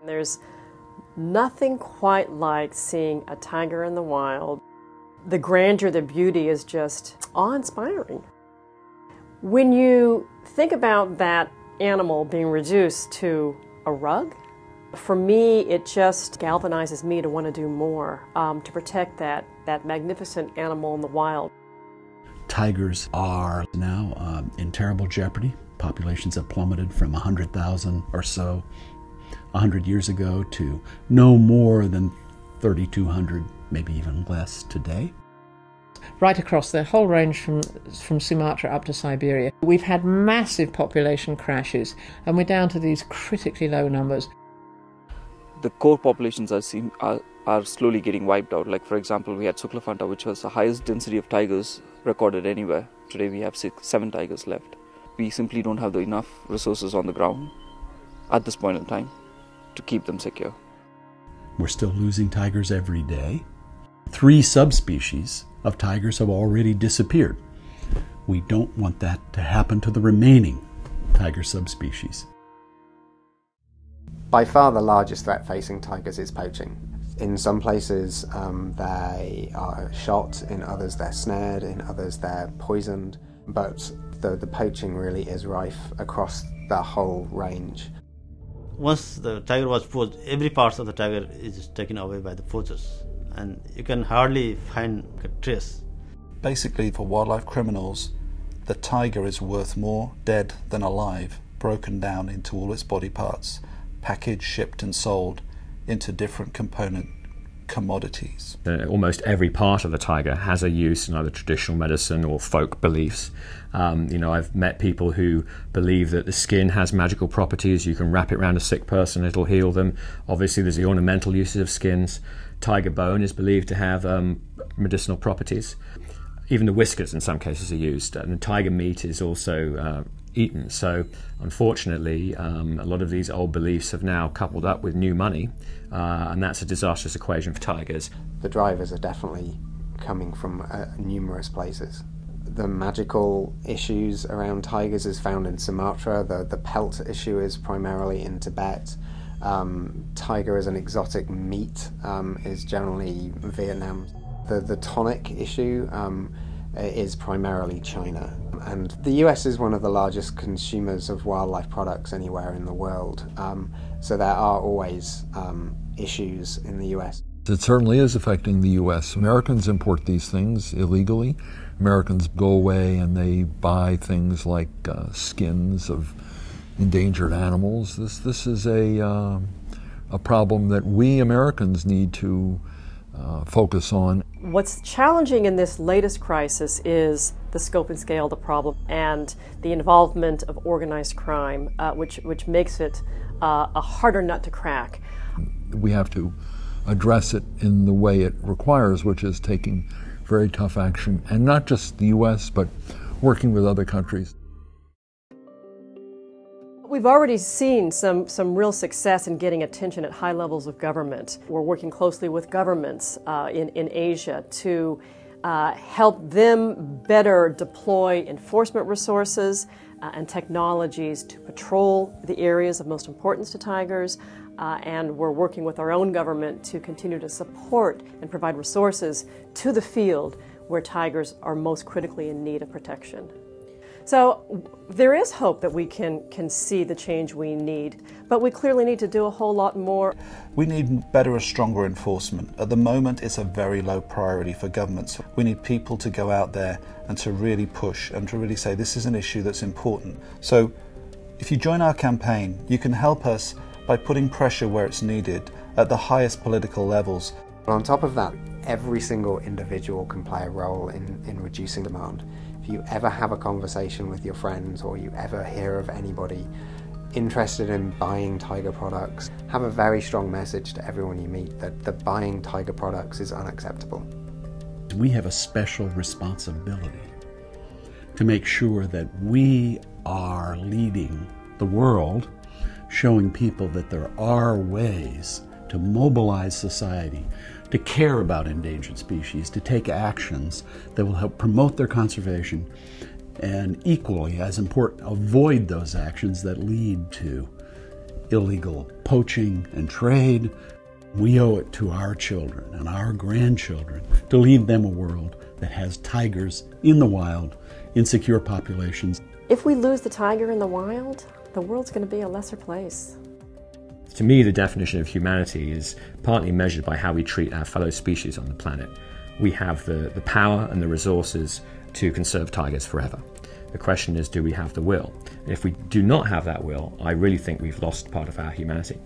There's nothing quite like seeing a tiger in the wild. The grandeur, the beauty is just awe-inspiring. When you think about that animal being reduced to a rug, for me, it just galvanizes me to want to do more, to protect that magnificent animal in the wild. Tigers are now in terrible jeopardy. Populations have plummeted from 100,000 or so 100 years ago to no more than 3,200, maybe even less today. Right across the whole range from Sumatra up to Siberia, we've had massive population crashes, and we're down to these critically low numbers. The core populations are slowly getting wiped out. Like, for example, we had Suklafanta, which was the highest density of tigers recorded anywhere. Today we have 7 tigers left. We simply don't have enough resources on the ground at this point in time to keep them secure. We're still losing tigers every day. 3 subspecies of tigers have already disappeared. We don't want that to happen to the remaining tiger subspecies. By far the largest threat facing tigers is poaching. In some places they are shot, in others they're snared, in others they're poisoned, but the poaching really is rife across the whole range. Once the tiger was poached, every part of the tiger is taken away by the poachers, and you can hardly find a trace. Basically, for wildlife criminals, the tiger is worth more dead than alive, broken down into all its body parts, packaged, shipped and sold into different component commodities. Almost every part of the tiger has a use in either traditional medicine or folk beliefs. I've met people who believe that the skin has magical properties. You can wrap it around a sick person, it'll heal them. Obviously there's the ornamental uses of skins. Tiger bone is believed to have medicinal properties. Even the whiskers in some cases are used, and the tiger meat is also eaten. So unfortunately, a lot of these old beliefs have now coupled up with new money, and that's a disastrous equation for tigers. The drivers are definitely coming from numerous places. The magical issues around tigers is found in Sumatra. The pelt issue is primarily in Tibet. Tiger as an exotic meat is generally Vietnam. The tonic issue is primarily China. And the US is one of the largest consumers of wildlife products anywhere in the world. So there are always issues in the US. It certainly is affecting the US. Americans import these things illegally. Americans go away and they buy things like skins of endangered animals. This is a problem that we Americans need to focus on. What's challenging in this latest crisis is the scope and scale of the problem and the involvement of organized crime, which makes it a harder nut to crack. We have to address it in the way it requires, which is taking very tough action, and not just the US, but working with other countries. We've already seen some real success in getting attention at high levels of government. We're working closely with governments in Asia to help them better deploy enforcement resources and technologies to patrol the areas of most importance to tigers. And we're working with our own government to continue to support and provide resources to the field where tigers are most critically in need of protection. So there is hope that we can see the change we need, but we clearly need to do a whole lot more. We need better and stronger enforcement. At the moment, it's a very low priority for governments. We need people to go out there and to really push and to really say this is an issue that's important. So if you join our campaign, you can help us by putting pressure where it's needed at the highest political levels. But on top of that, every single individual can play a role in reducing demand. If you ever have a conversation with your friends, or you ever hear of anybody interested in buying tiger products, have a very strong message to everyone you meet that buying tiger products is unacceptable. We have a special responsibility to make sure that we are leading the world, showing people that there are ways to mobilize society, to care about endangered species, to take actions that will help promote their conservation, and equally as important, avoid those actions that lead to illegal poaching and trade. We owe it to our children and our grandchildren to leave them a world that has tigers in the wild, in secure populations. If we lose the tiger in the wild, the world's going to be a lesser place. To me, the definition of humanity is partly measured by how we treat our fellow species on the planet. We have the power and the resources to conserve tigers forever. The question is, do we have the will? And if we do not have that will, I really think we've lost part of our humanity.